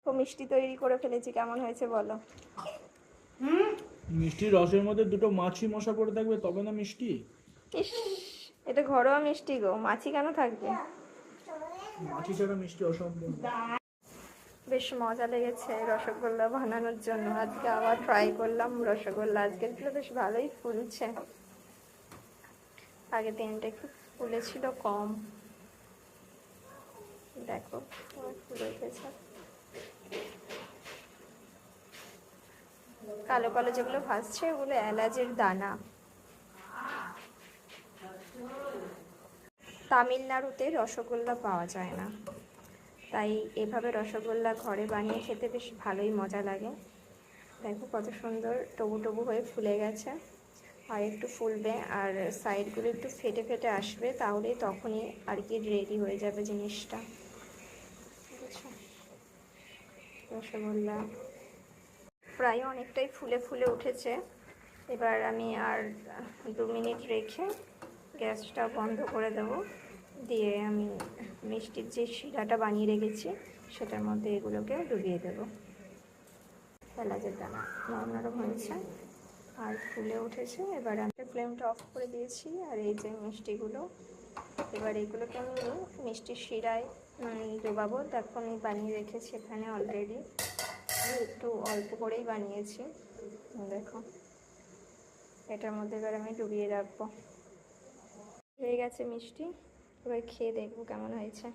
তো মিষ্টি তৈরি করে ফেলেছি, কেমন হয়েছে বলো? মিষ্টি রসের মধ্যে দুটো মাছি মশা পড়ে থাকবে তবে না মিষ্টি। ইস, এটা ঘরোয়া মিষ্টি গো, মাছি কেন থাকবে? মাছি ছাড়া মিষ্টি অসম্পূর্ণ। বেশ মজা লেগেছে রসগোল্লা বানানোর জন্য। আজকে আবার ট্রাই করলাম রসগোল্লা। আজকেরগুলো বেশ ভালোই ফুলছে, আগের দিনটা একটু ফুলেছিল কম। দেখো ফুলে উঠেছে। কালো কালো যেগুলো ভাসছে ওগুলো এলাচের দানা। তামিলনাড়ুতে রসগোল্লা পাওয়া যায় না, তাই এভাবে রসগোল্লা ঘরে বানিয়ে খেতে বেশ ভালোই মজা লাগে। দেখো কত সুন্দর টবু টবু হয়ে ফুলে গেছে, আর একটু ফুলবে আর সাইডগুলো একটু ফেটে ফেটে আসবে, তাহলেই তখনই আর কি রেডি হয়ে যাবে জিনিসটা। বুঝছো? রসগোল্লা প্রায় অনেকটাই ফুলে ফুলে উঠেছে। এবার আমি আর 2 মিনিট রেখে গ্যাসটা বন্ধ করে দেবো, দিয়ে আমি মিষ্টির যে শিরাটা বানিয়ে রেখেছি সেটার মধ্যে এগুলোকে ডুবিয়ে দেবো। এলাচের দানা নরম নরম হয়েছে আর ফুলে উঠেছে। এবার আমি ফ্লেমটা অফ করে দিয়েছি। আর এই যে মিষ্টিগুলো, এবার এগুলোকে আমি মিষ্টির শিরায় ডোবাবো। দেখো আমি বানিয়ে রেখেছি এখানে অলরেডি, একটু অল্প করেই বানিয়েছি। দেখো এটার মধ্যে এবার আমি ডুবিয়ে রাখবো। হয়ে গেছে মিষ্টি, এবার খেয়ে দেখবো কেমন হয়েছে।